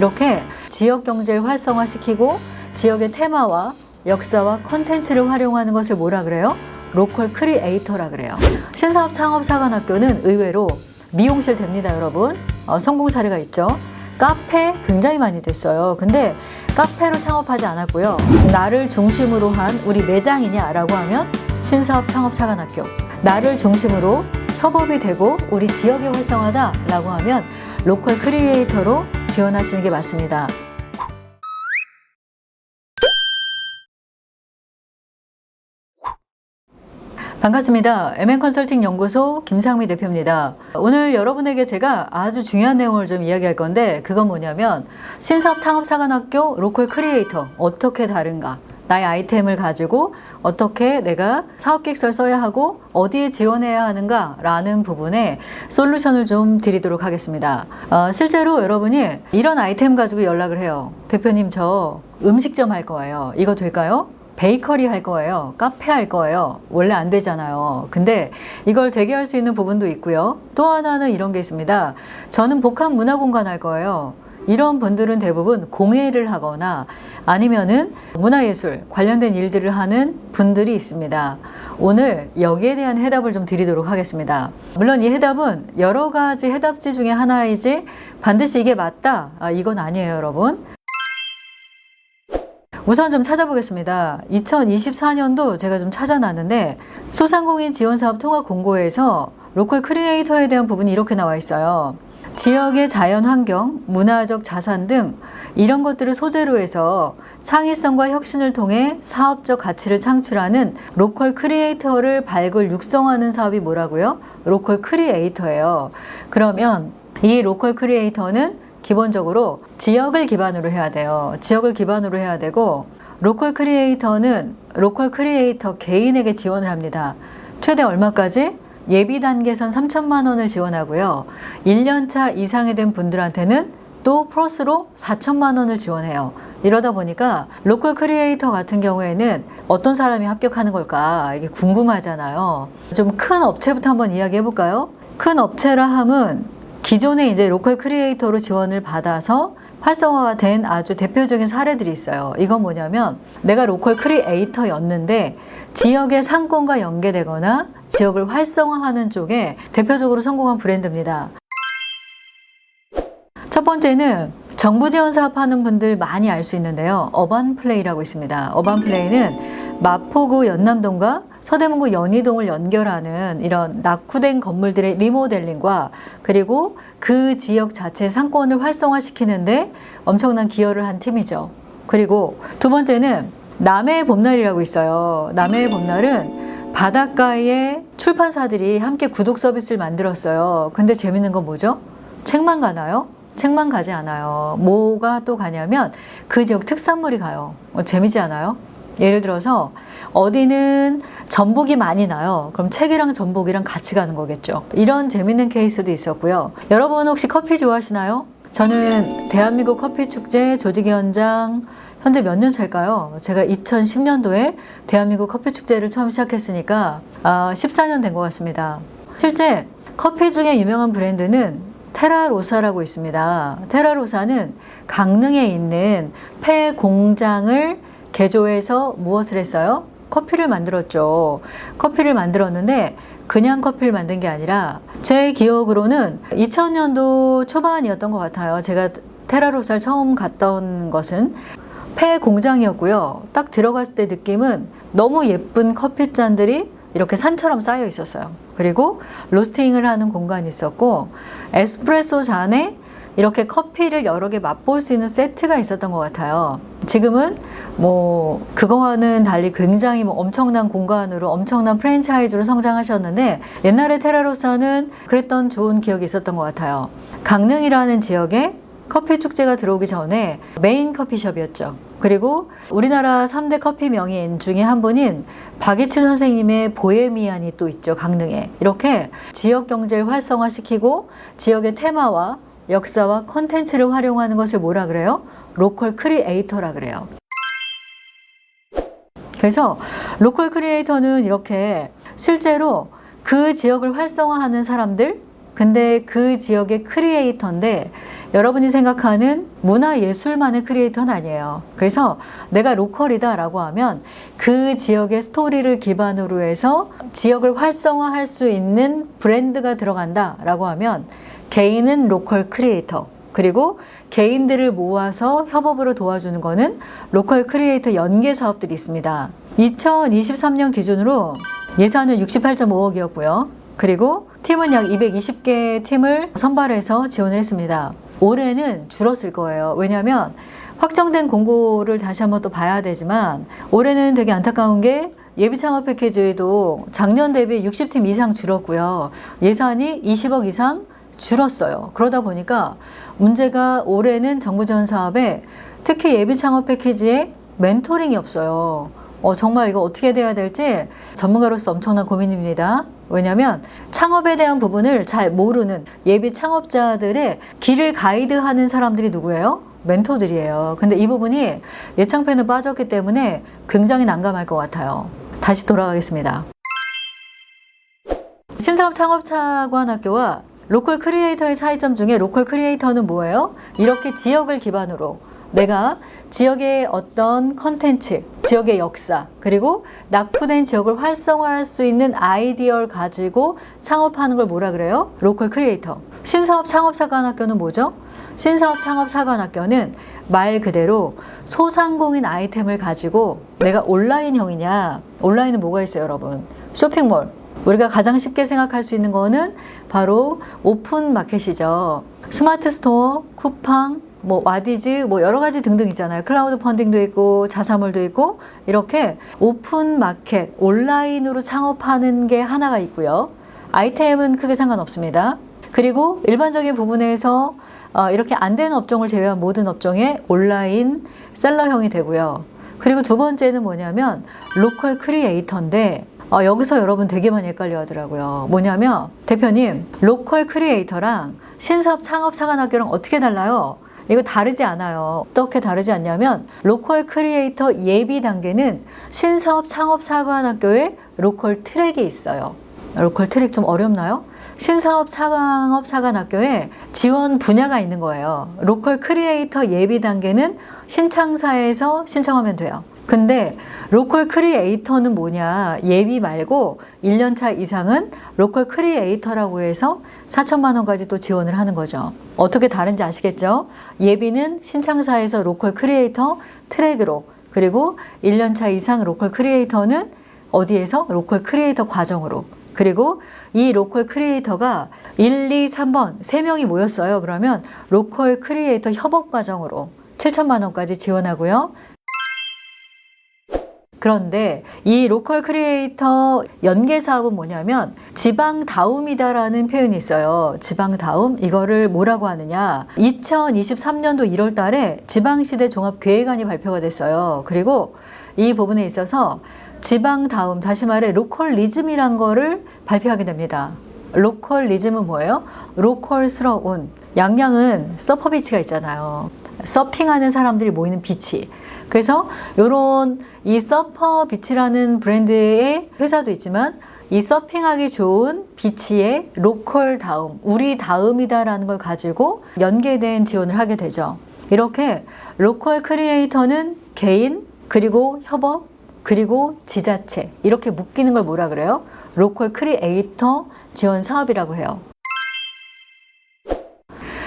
이렇게 지역 경제를 활성화시키고 지역의 테마와 역사와 컨텐츠를 활용하는 것을 뭐라 그래요? 로컬 크리에이터라 그래요. 신사업 창업사관학교는 의외로 미용실 됩니다, 여러분. 성공 사례가 있죠. 카페 굉장히 많이 됐어요. 근데 카페로 창업하지 않았고요. 나를 중심으로 한 우리 매장이냐 라고 하면 신사업 창업사관학교. 나를 중심으로 협업이 되고 우리 지역이 활성화다 라고 하면 로컬 크리에이터로 지원하시는 게 맞습니다. 반갑습니다. MN컨설팅 연구소 김상미 대표입니다. 오늘 여러분에게 제가 아주 중요한 내용을 좀 이야기할 건데 그건 뭐냐면 신사업 창업사관학교 로컬 크리에이터 어떻게 다른가? 나의 아이템을 가지고 어떻게 내가 사업계획서를 써야 하고 어디에 지원해야 하는가 라는 부분에 솔루션을 좀 드리도록 하겠습니다. 실제로 여러분이 이런 아이템 가지고 연락을 해요. 대표님 저 음식점 할 거예요. 이거 될까요? 베이커리 할 거예요. 카페 할 거예요. 원래 안 되잖아요. 근데 이걸 되게 할 수 있는 부분도 있고요. 또 하나는 이런 게 있습니다. 저는 복합 문화공간 할 거예요. 이런 분들은 대부분 공예를 하거나 아니면은 문화예술 관련된 일들을 하는 분들이 있습니다. 오늘 여기에 대한 해답을 좀 드리도록 하겠습니다. 물론 이 해답은 여러 가지 해답지 중에 하나이지 반드시 이게 맞다. 이건 아니에요, 여러분. 우선 좀 찾아보겠습니다. 2024년도 제가 좀 찾아놨는데 소상공인 지원사업 통합공고에서 로컬 크리에이터에 대한 부분이 이렇게 나와 있어요. 지역의 자연환경, 문화적 자산 등 이런 것들을 소재로 해서 창의성과 혁신을 통해 사업적 가치를 창출하는 로컬 크리에이터를 발굴 육성하는 사업이 뭐라고요? 로컬 크리에이터예요. 그러면 이 로컬 크리에이터는 기본적으로 지역을 기반으로 해야 돼요. 지역을 기반으로 해야 되고 로컬 크리에이터는 로컬 크리에이터 개인에게 지원을 합니다. 최대 얼마까지? 예비 단계선 3천만 원을 지원하고요. 1년차 이상이 된 분들한테는 또 플러스로 4천만 원을 지원해요. 이러다 보니까 로컬 크리에이터 같은 경우에는 어떤 사람이 합격하는 걸까? 이게 궁금하잖아요. 좀 큰 업체부터 한번 이야기해 볼까요? 큰 업체라 함은 기존에 이제 로컬 크리에이터로 지원을 받아서 활성화가 된 아주 대표적인 사례들이 있어요. 이건 뭐냐면 내가 로컬 크리에이터였는데 지역의 상권과 연계되거나 지역을 활성화하는 쪽에 대표적으로 성공한 브랜드입니다. 첫 번째는 정부 지원 사업하는 분들 많이 알 수 있는데요. 어반플레이라고 있습니다. 어반플레이는 마포구 연남동과 서대문구 연희동을 연결하는 이런 낙후된 건물들의 리모델링과 그리고 그 지역 자체의 상권을 활성화시키는데 엄청난 기여를 한 팀이죠. 그리고 두 번째는 남해의 봄날이라고 있어요. 남해의 봄날은 바닷가에 출판사들이 함께 구독 서비스를 만들었어요. 근데 재밌는 건 뭐죠? 책만 가나요? 책만 가지 않아요. 뭐가 또 가냐면 그 지역 특산물이 가요. 재미지 않아요? 예를 들어서 어디는 전복이 많이 나요. 그럼 책이랑 전복이랑 같이 가는 거겠죠. 이런 재밌는 케이스도 있었고요. 여러분 혹시 커피 좋아하시나요? 저는 대한민국 커피 축제 조직위원장 현재 몇 년 차일까요? 제가 2010년도에 대한민국 커피 축제를 처음 시작했으니까 14년 된 것 같습니다. 실제 커피 중에 유명한 브랜드는 테라로사라고 있습니다. 테라로사는 강릉에 있는 폐 공장을 개조해서 무엇을 했어요? 커피를 만들었죠. 커피를 만들었는데 그냥 커피를 만든 게 아니라 제 기억으로는 2000년도 초반이었던 것 같아요. 제가 테라로사를 처음 갔다 온 것은 폐 공장이었고요. 딱 들어갔을 때 느낌은 너무 예쁜 커피잔들이 이렇게 산처럼 쌓여 있었어요. 그리고 로스팅을 하는 공간이 있었고 에스프레소 잔에 이렇게 커피를 여러 개 맛볼 수 있는 세트가 있었던 것 같아요. 지금은 뭐 그거와는 달리 굉장히 뭐 엄청난 공간으로 엄청난 프랜차이즈로 성장하셨는데 옛날에 테라로사는 그랬던 좋은 기억이 있었던 것 같아요. 강릉이라는 지역에 커피 축제가 들어오기 전에 메인 커피숍이었죠. 그리고 우리나라 3대 커피 명인 중에 한 분인 박이추 선생님의 보헤미안이 또 있죠. 강릉에. 이렇게 지역 경제를 활성화시키고 지역의 테마와 역사와 컨텐츠를 활용하는 것을 뭐라 그래요? 로컬 크리에이터라 그래요. 그래서 로컬 크리에이터는 이렇게 실제로 그 지역을 활성화하는 사람들, 근데 그 지역의 크리에이터인데 여러분이 생각하는 문화예술만의 크리에이터는 아니에요. 그래서 내가 로컬이다 라고 하면 그 지역의 스토리를 기반으로 해서 지역을 활성화할 수 있는 브랜드가 들어간다 라고 하면 개인은 로컬 크리에이터, 그리고 개인들을 모아서 협업으로 도와주는 거는 로컬 크리에이터 연계 사업들이 있습니다. 2023년 기준으로 예산은 68.5억이었고요. 그리고 팀은 약 220개 팀을 선발해서 지원을 했습니다. 올해는 줄었을 거예요. 왜냐하면 확정된 공고를 다시 한번 또 봐야 되지만 올해는 되게 안타까운 게 예비 창업 패키지도 작년 대비 60팀 이상 줄었고요. 예산이 20억 이상 줄었어요. 그러다 보니까 문제가 올해는 정부 지원 사업에 특히 예비 창업 패키지에 멘토링이 없어요. 정말 이거 어떻게 돼야 될지 전문가로서 엄청난 고민입니다. 왜냐하면 창업에 대한 부분을 잘 모르는 예비 창업자들의 길을 가이드하는 사람들이 누구예요? 멘토들이에요. 근데 이 부분이 예창패는 빠졌기 때문에 굉장히 난감할 것 같아요. 다시 돌아가겠습니다. 신사업 창업차관학교와 로컬 크리에이터의 차이점 중에 로컬 크리에이터는 뭐예요? 이렇게 지역을 기반으로 내가 지역의 어떤 컨텐츠, 지역의 역사, 그리고 낙후된 지역을 활성화할 수 있는 아이디어를 가지고 창업하는 걸 뭐라 그래요? 로컬 크리에이터. 신사업 창업사관학교는 뭐죠? 신사업 창업사관학교는 말 그대로 소상공인 아이템을 가지고 내가 온라인형이냐? 온라인은 뭐가 있어요, 여러분? 쇼핑몰. 우리가 가장 쉽게 생각할 수 있는 거는 바로 오픈 마켓이죠. 스마트 스토어, 쿠팡, 와디즈, 여러 가지 등등 있잖아요. 클라우드 펀딩도 있고, 자사몰도 있고, 이렇게 오픈 마켓, 온라인으로 창업하는 게 하나가 있고요. 아이템은 크게 상관없습니다. 그리고 일반적인 부분에서 이렇게 안 되는 업종을 제외한 모든 업종에 온라인 셀러형이 되고요. 그리고 두 번째는 뭐냐면 로컬 크리에이터인데 여기서 여러분 되게 많이 헷갈려 하더라고요. 뭐냐면 대표님, 로컬 크리에이터랑 신사업 창업사관학교랑 어떻게 달라요? 이거 다르지 않아요. 어떻게 다르지 않냐면 로컬 크리에이터 예비 단계는 신사업 창업사관학교에 로컬 트랙이 있어요. 로컬 트랙 좀 어렵나요? 신사업 창업사관학교에 지원 분야가 있는 거예요. 로컬 크리에이터 예비 단계는 신창사에서 신청하면 돼요. 근데 로컬 크리에이터는 뭐냐? 예비 말고 1년차 이상은 로컬 크리에이터라고 해서 4천만 원까지 또 지원을 하는 거죠. 어떻게 다른지 아시겠죠? 예비는 신창사에서 로컬 크리에이터 트랙으로, 그리고 1년차 이상 로컬 크리에이터는 어디에서? 로컬 크리에이터 과정으로. 그리고 이 로컬 크리에이터가 1, 2, 3번 3명이 모였어요. 그러면 로컬 크리에이터 협업 과정으로 7천만 원까지 지원하고요. 그런데 이 로컬 크리에이터 연계 사업은 뭐냐면 지방다움이다라는 표현이 있어요. 지방다움, 이거를 뭐라고 하느냐? 2023년도 1월 달에 지방시대 종합계획안이 발표가 됐어요. 그리고 이 부분에 있어서 지방다움, 다시 말해 로컬리즘이란 거를 발표하게 됩니다. 로컬리즘은 뭐예요? 로컬스러운. 양양은 서퍼비치가 있잖아요. 서핑하는 사람들이 모이는 비치. 그래서 요런 이 서퍼비치라는 브랜드의 회사도 있지만 이 서핑하기 좋은 비치의 로컬 다움, 우리 다음이다라는 걸 가지고 연계된 지원을 하게 되죠. 이렇게 로컬 크리에이터는 개인, 그리고 협업, 그리고 지자체, 이렇게 묶이는 걸 뭐라 그래요? 로컬 크리에이터 지원 사업이라고 해요.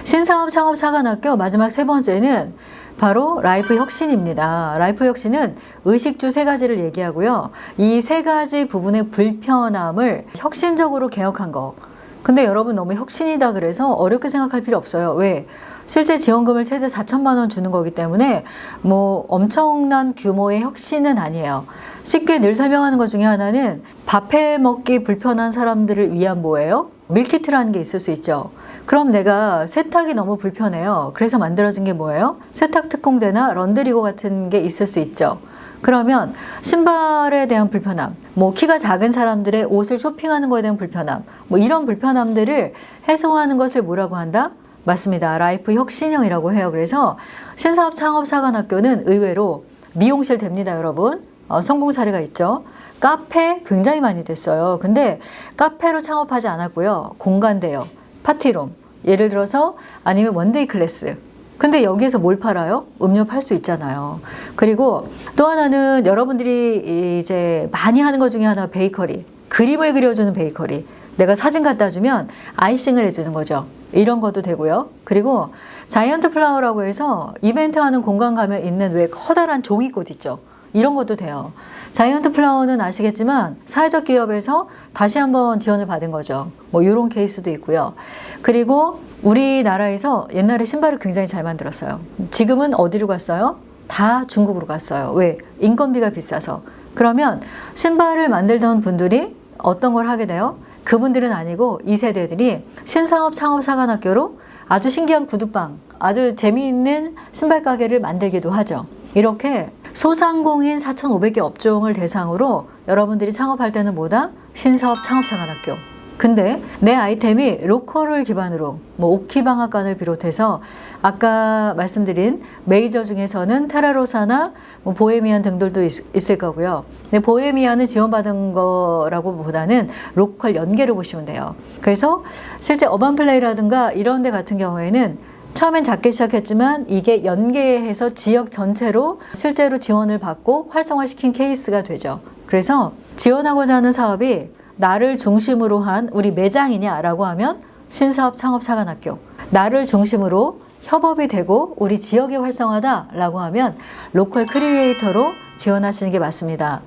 신사업 창업사관학교 마지막 세 번째는 바로 라이프 혁신입니다. 라이프 혁신은 의식주 3가지를 얘기하고요. 이 3가지 부분의 불편함을 혁신적으로 개혁한 거. 근데 여러분 너무 혁신이다 그래서 어렵게 생각할 필요 없어요. 왜? 실제 지원금을 최대 4천만 원 주는 거기 때문에 엄청난 규모의 혁신은 아니에요. 쉽게 늘 설명하는 것 중에 하나는 밥해 먹기 불편한 사람들을 위한 뭐예요? 밀키트라는 게 있을 수 있죠. 그럼 내가 세탁이 너무 불편해요. 그래서 만들어진 게 뭐예요? 세탁 특공대나 런드리고 같은 게 있을 수 있죠. 그러면 신발에 대한 불편함, 키가 작은 사람들의 옷을 쇼핑하는 거에 대한 불편함, 이런 불편함들을 해소하는 것을 뭐라고 한다? 맞습니다. 라이프 혁신형이라고 해요. 그래서 신사업 창업사관학교는 의외로 미용실 됩니다, 여러분. 성공 사례가 있죠. 카페 굉장히 많이 됐어요. 근데 카페로 창업하지 않았고요. 공간대요. 파티룸, 예를 들어서 아니면 원데이 클래스. 근데 여기에서 뭘 팔아요? 음료 팔 수 있잖아요. 그리고 또 하나는 여러분들이 이제 많이 하는 것 중에 하나가 베이커리. 그림을 그려주는 베이커리. 내가 사진 갖다 주면 아이싱을 해주는 거죠. 이런 것도 되고요. 그리고 자이언트 플라워라고 해서 이벤트 하는 공간 가면 있는 왜 커다란 종이꽃 있죠. 이런 것도 돼요. 자이언트 플라워는 아시겠지만 사회적 기업에서 다시 한번 지원을 받은 거죠. 뭐 이런 케이스도 있고요. 그리고 우리나라에서 옛날에 신발을 굉장히 잘 만들었어요. 지금은 어디로 갔어요? 다 중국으로 갔어요. 왜? 인건비가 비싸서. 그러면 신발을 만들던 분들이 어떤 걸 하게 돼요? 그분들은 아니고 2세대들이 신사업 창업사관학교로 아주 신기한 구두방, 아주 재미있는 신발 가게를 만들기도 하죠. 이렇게 소상공인 4,500개 업종을 대상으로 여러분들이 창업할 때는 뭐다? 신사업 창업사관학교. 근데 내 아이템이 로컬을 기반으로 뭐 오키방앗간을 비롯해서 아까 말씀드린 메이저 중에서는 테라로사나 뭐 보헤미안 등들도 있을 거고요. 근데 보헤미안은 지원받은 거라고 보다는 로컬 연계로 보시면 돼요. 그래서 실제 어반플레이라든가 이런 데 같은 경우에는 처음엔 작게 시작했지만 이게 연계해서 지역 전체로 실제로 지원을 받고 활성화시킨 케이스가 되죠. 그래서 지원하고자 하는 사업이 나를 중심으로 한 우리 매장이냐라고 하면 신사업 창업사관학교, 나를 중심으로 협업이 되고 우리 지역이 활성화다라고 하면 로컬 크리에이터로 지원하시는 게 맞습니다.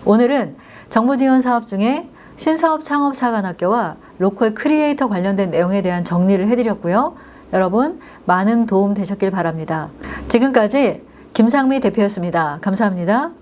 오늘은 정부 지원 사업 중에 신사업 창업사관학교와 로컬 크리에이터 관련된 내용에 대한 정리를 해드렸고요. 여러분 많은 도움 되셨길 바랍니다. 지금까지 김상미 대표였습니다. 감사합니다.